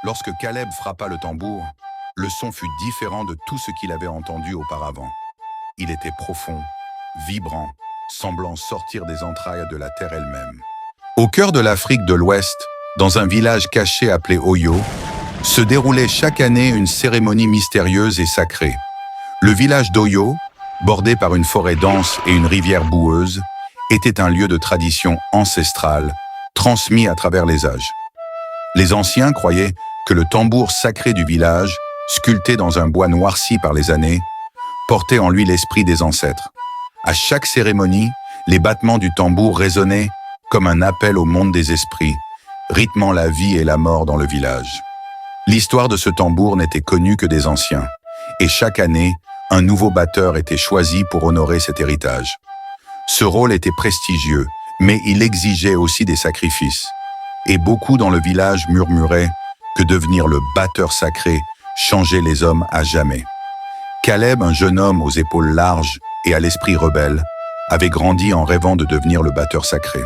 Lorsque Caleb frappa le tambour, le son fut différent de tout ce qu'il avait entendu auparavant. Il était profond, vibrant, semblant sortir des entrailles de la terre elle-même. Au cœur de l'Afrique de l'Ouest, dans un village caché appelé Oyo, se déroulait chaque année une cérémonie mystérieuse et sacrée. Le village d'Oyo, bordé par une forêt dense et une rivière boueuse, était un lieu de tradition ancestrale, transmis à travers les âges. Les anciens croyaient que le tambour sacré du village, sculpté dans un bois noirci par les années, portait en lui l'esprit des ancêtres. À chaque cérémonie, les battements du tambour résonnaient comme un appel au monde des esprits, rythmant la vie et la mort dans le village. L'histoire de ce tambour n'était connue que des anciens, et chaque année, un nouveau batteur était choisi pour honorer cet héritage. Ce rôle était prestigieux, mais il exigeait aussi des sacrifices. Et beaucoup dans le village murmuraient que devenir le batteur sacré changeait les hommes à jamais. Caleb, un jeune homme aux épaules larges et à l'esprit rebelle, avait grandi en rêvant de devenir le batteur sacré.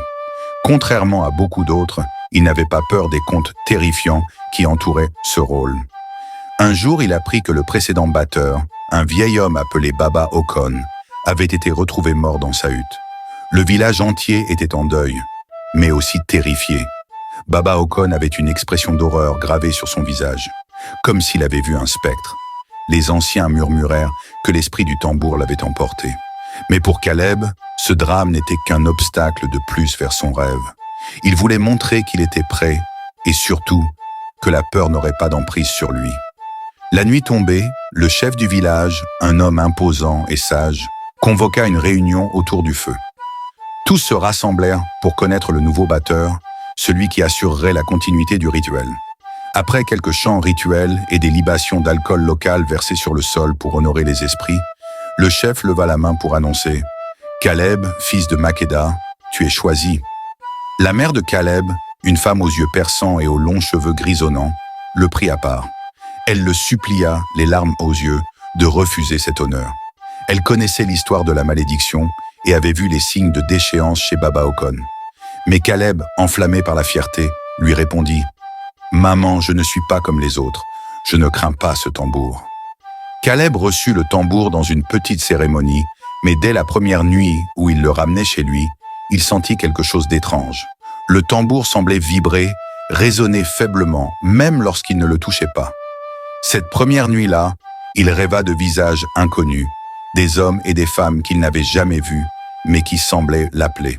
Contrairement à beaucoup d'autres, il n'avait pas peur des contes terrifiants qui entouraient ce rôle. Un jour, il apprit que le précédent batteur, un vieil homme appelé Baba Okon, avait été retrouvé mort dans sa hutte. Le village entier était en deuil, mais aussi terrifié. Baba Okon avait une expression d'horreur gravée sur son visage, comme s'il avait vu un spectre. Les anciens murmurèrent que l'esprit du tambour l'avait emporté. Mais pour Caleb, ce drame n'était qu'un obstacle de plus vers son rêve. Il voulait montrer qu'il était prêt, et surtout, que la peur n'aurait pas d'emprise sur lui. La nuit tombée, le chef du village, un homme imposant et sage, convoqua une réunion autour du feu. Tous se rassemblèrent pour connaître le nouveau batteur, celui qui assurerait la continuité du rituel. Après quelques chants rituels et des libations d'alcool local versées sur le sol pour honorer les esprits, le chef leva la main pour annoncer « Caleb, fils de Makeda, tu es choisi ». La mère de Caleb, une femme aux yeux perçants et aux longs cheveux grisonnants, le prit à part. Elle le supplia, les larmes aux yeux, de refuser cet honneur. Elle connaissait l'histoire de la malédiction et avait vu les signes de déchéance chez Baba Okon. Mais Caleb, enflammé par la fierté, lui répondit « Maman, je ne suis pas comme les autres, je ne crains pas ce tambour ». Caleb reçut le tambour dans une petite cérémonie, mais dès la première nuit où il le ramenait chez lui, il sentit quelque chose d'étrange. Le tambour semblait vibrer, résonner faiblement, même lorsqu'il ne le touchait pas. Cette première nuit-là, il rêva de visages inconnus, des hommes et des femmes qu'il n'avait jamais vus, mais qui semblaient l'appeler.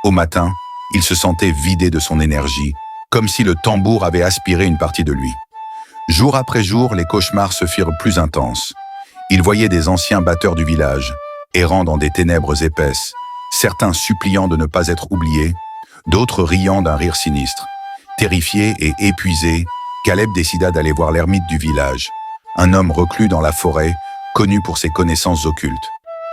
Au matin, il se sentait vidé de son énergie, comme si le tambour avait aspiré une partie de lui. Jour après jour, les cauchemars se firent plus intenses. Il voyait des anciens batteurs du village, errant dans des ténèbres épaisses, certains suppliant de ne pas être oubliés, d'autres riant d'un rire sinistre. Terrifié et épuisé, Caleb décida d'aller voir l'ermite du village, un homme reclus dans la forêt, connu pour ses connaissances occultes.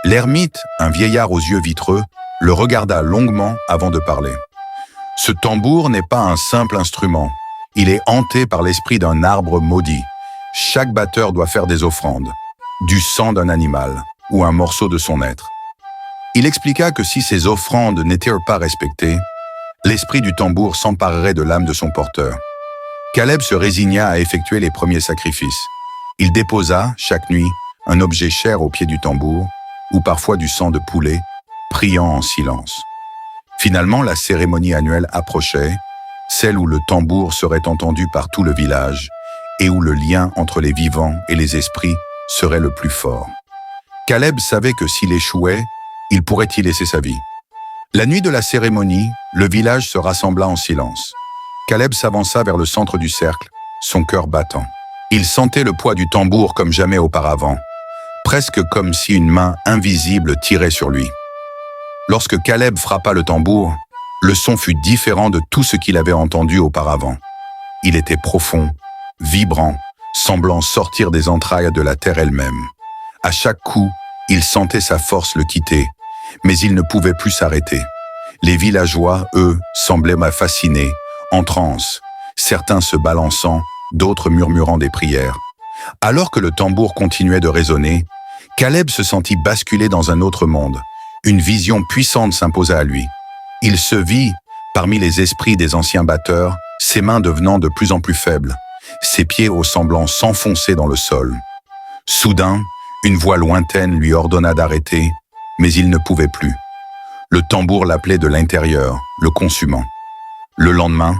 L'ermite, un vieillard aux yeux vitreux, le regarda longuement avant de parler. « Ce tambour n'est pas un simple instrument. Il est hanté par l'esprit d'un arbre maudit. Chaque batteur doit faire des offrandes, du sang d'un animal ou un morceau de son être. » Il expliqua que si ces offrandes n'étaient pas respectées, l'esprit du tambour s'emparerait de l'âme de son porteur. Caleb se résigna à effectuer les premiers sacrifices. Il déposa, chaque nuit, un objet cher au pied du tambour, ou parfois du sang de poulet, priant en silence. Finalement, la cérémonie annuelle approchait, celle où le tambour serait entendu par tout le village et où le lien entre les vivants et les esprits serait le plus fort. Caleb savait que s'il échouait, il pourrait y laisser sa vie. La nuit de la cérémonie, le village se rassembla en silence. Caleb s'avança vers le centre du cercle, son cœur battant. Il sentait le poids du tambour comme jamais auparavant, presque comme si une main invisible tirait sur lui. Lorsque Caleb frappa le tambour, le son fut différent de tout ce qu'il avait entendu auparavant. Il était profond, vibrant, semblant sortir des entrailles de la terre elle-même. À chaque coup, il sentait sa force le quitter, mais il ne pouvait plus s'arrêter. Les villageois, eux, semblaient fascinés, en transe, certains se balançant, d'autres murmurant des prières. Alors que le tambour continuait de résonner, Caleb se sentit basculer dans un autre monde. Une vision puissante s'imposa à lui. Il se vit, parmi les esprits des anciens batteurs, ses mains devenant de plus en plus faibles, ses pieds au semblant s'enfoncer dans le sol. Soudain, une voix lointaine lui ordonna d'arrêter, mais il ne pouvait plus. Le tambour l'appelait de l'intérieur, le consumant. Le lendemain,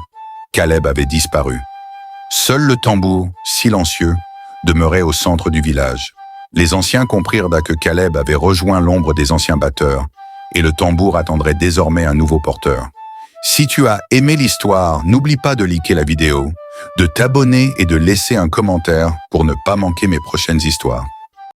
Caleb avait disparu. Seul le tambour, silencieux, demeurait au centre du village. Les anciens comprirent que Caleb avait rejoint l'ombre des anciens batteurs, et le tambour attendrait désormais un nouveau porteur. Si tu as aimé l'histoire, n'oublie pas de liker la vidéo, de t'abonner et de laisser un commentaire pour ne pas manquer mes prochaines histoires.